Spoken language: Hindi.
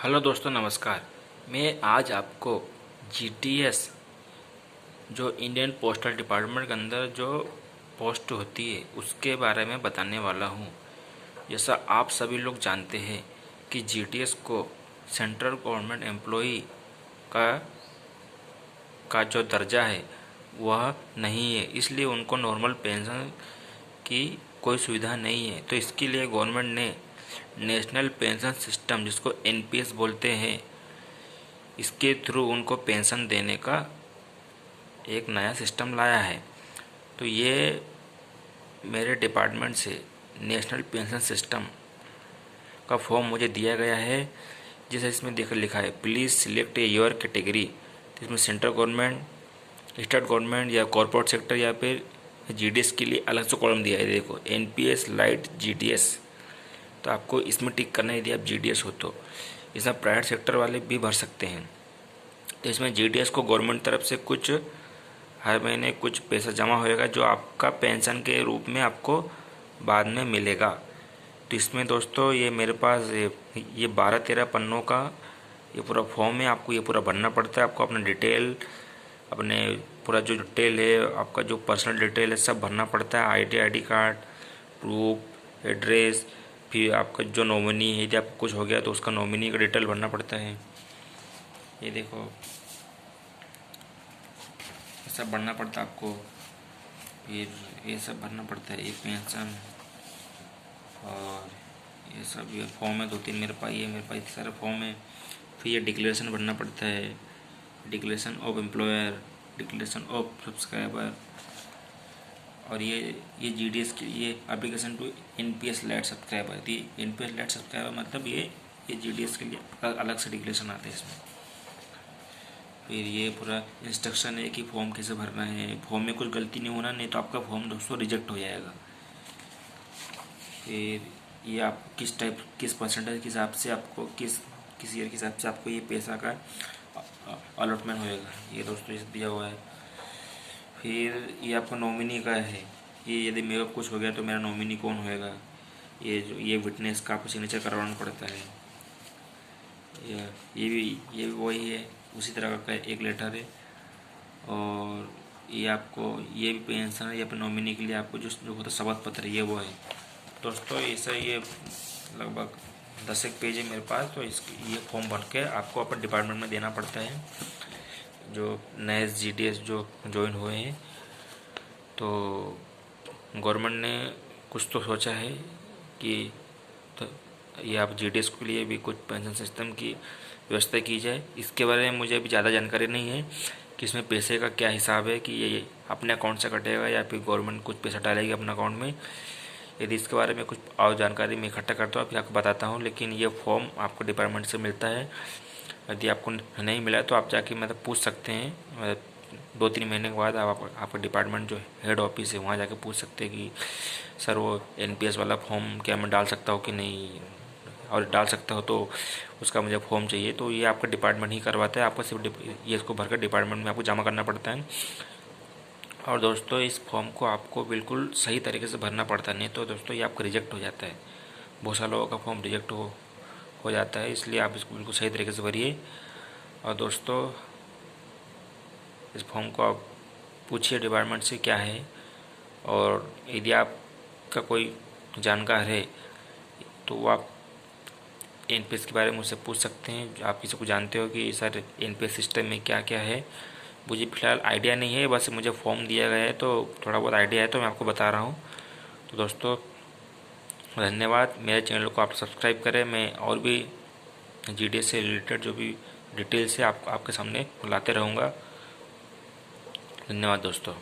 हेलो दोस्तों, नमस्कार। मैं आज आपको जीटीएस जो इंडियन पोस्टल डिपार्टमेंट के अंदर जो पोस्ट होती है उसके बारे में बताने वाला हूँ। जैसा आप सभी लोग जानते हैं कि जीटीएस को सेंट्रल गवर्नमेंट एम्प्लॉई का का जो दर्जा है वह नहीं है, इसलिए उनको नॉर्मल पेंशन की कोई सुविधा नहीं है। तो इसके लिए गवर्नमेंट ने नेशनल पेंशन सिस्टम, जिसको एनपीएस बोलते हैं, इसके थ्रू उनको पेंशन देने का एक नया सिस्टम लाया है। तो ये मेरे डिपार्टमेंट से नेशनल पेंशन सिस्टम का फॉर्म मुझे दिया गया है, जैसे इसमें देख लिखा है प्लीज़ सिलेक्ट योर कैटेगरी। तो इसमें सेंट्रल गवर्नमेंट, स्टेट गवर्नमेंट या कॉर्पोरेट सेक्टर या फिर जीडीएस के लिए अलग से कॉलम दिया है। देखो एनपीएस लाइट जीडीएस, तो आपको इसमें टिक करना है यदि आप जीडीएस हो तो। इसमें प्राइवेट सेक्टर वाले भी भर सकते हैं। तो इसमें जीडीएस को गवर्नमेंट तरफ से कुछ हर महीने कुछ पैसा जमा होएगा जो आपका पेंशन के रूप में आपको बाद में मिलेगा। तो इसमें दोस्तों ये मेरे पास ये 12-13 पन्नों का ये पूरा फॉर्म है। आपको ये पूरा भरना पड़ता है। आपको अपना डिटेल, अपने पूरा जो डिटेल है, आपका जो पर्सनल डिटेल है, सब भरना पड़ता है। आईडी कार्ड, प्रूफ, एड्रेस, फिर आपका जो नॉमिनी है, यदि आपको कुछ हो गया तो उसका नॉमिनी का डिटेल भरना पड़ता है। ये देखो सब भरना पड़ता है आपको। फिर ये सब भरना पड़ता है, ये पेंशन और ये सब ये फॉर्म है 2-3 मेरे पास, ये मेरे पास सारे फॉर्म है। फिर ये डिक्लेरेशन भरना पड़ता है, declaration of employer, declaration of subscriber. और ये जीडीएस की ये application to NPS lite subscriber थी। एनपीएस लाइट सब्सक्राइबर मतलब ये जीडीएस के लिए अलग से डिक्लेरेशन आते हैं इसमें। फिर ये पूरा इंस्ट्रक्शन है कि फॉर्म कैसे भरना है। फॉर्म में कुछ गलती नहीं होना, नहीं तो आपका फॉर्म दोस्तों रिजेक्ट हो जाएगा। फिर ये आप किस परसेंटेज के हिसाब से आपको किस ईयर के हिसाब से आपको ये पैसा का अलॉटमेंट होएगा, ये दोस्तों इस दिया हुआ है। फिर ये आपका नॉमिनी का है, ये यदि मेरा कुछ हो गया तो मेरा नॉमिनी कौन होएगा। ये विटनेस का आपको सिग्नेचर करवाना पड़ता है। ये भी वही है, उसी तरह का एक लेटर है। और ये आपको ये भी पेंशन है, ये अपने नॉमिनी के लिए आपको जो होता है शपथ पत्र, ये वो है दोस्तों। ऐसा ये लगभग 10 एक पेज है मेरे पास। तो ये फॉर्म भर के आपको अपने डिपार्टमेंट में देना पड़ता है, जो नए जीडीएस जो ज्वाइन हुए हैं। तो गवर्नमेंट ने कुछ तो सोचा है कि तो ये आप जीडीएस के लिए भी कुछ पेंशन सिस्टम की व्यवस्था की जाए। इसके बारे में मुझे अभी ज़्यादा जानकारी नहीं है कि इसमें पैसे का क्या हिसाब है, कि ये अपने अकाउंट से कटेगा या फिर गवर्नमेंट कुछ पैसा डालेगी अपने अकाउंट में। यदि इसके बारे में कुछ और जानकारी मैं इकट्ठा करता हूँ फिर आपको बताता हूँ। लेकिन ये फॉर्म आपको डिपार्टमेंट से मिलता है। यदि आपको नहीं मिला तो आप जाके मतलब पूछ सकते हैं। 2-3 महीने के बाद आप आपका डिपार्टमेंट जो हेड ऑफिस है वहाँ जाके पूछ सकते हैं कि सर वो एनपीएस वाला फॉर्म क्या मैं डाल सकता हूँ कि नहीं, और डाल सकता हो तो उसका मुझे फॉर्म चाहिए। तो ये आपका डिपार्टमेंट ही करवाता है। आपको सिर्फ ये इसको भरकर डिपार्टमेंट में आपको जमा करना पड़ता है। और दोस्तों इस फॉर्म को आपको बिल्कुल सही तरीके से भरना पड़ता है, नहीं तो दोस्तों ये आपका रिजेक्ट हो जाता है। बहुत सारे लोगों का फॉर्म रिजेक्ट हो जाता है, इसलिए आप इसको बिल्कुल सही तरीके से भरिए। और दोस्तों इस फॉर्म को आप पूछिए डिपार्टमेंट से क्या है। और यदि आपका कोई जानकार है तो वो आप एनपीएस के बारे में मुझसे पूछ सकते हैं। आप किसी को जानते हो कि सर एनपीएस सिस्टम में क्या क्या है। मुझे फ़िलहाल आइडिया नहीं है, बस मुझे फॉर्म दिया गया है तो थोड़ा बहुत आइडिया है, तो मैं आपको बता रहा हूँ। तो दोस्तों धन्यवाद। मेरे चैनल को आप सब्सक्राइब करें। मैं और भी जीडीएस से रिलेटेड जो भी डिटेल्स है आपके सामने लाते रहूँगा। धन्यवाद दोस्तों।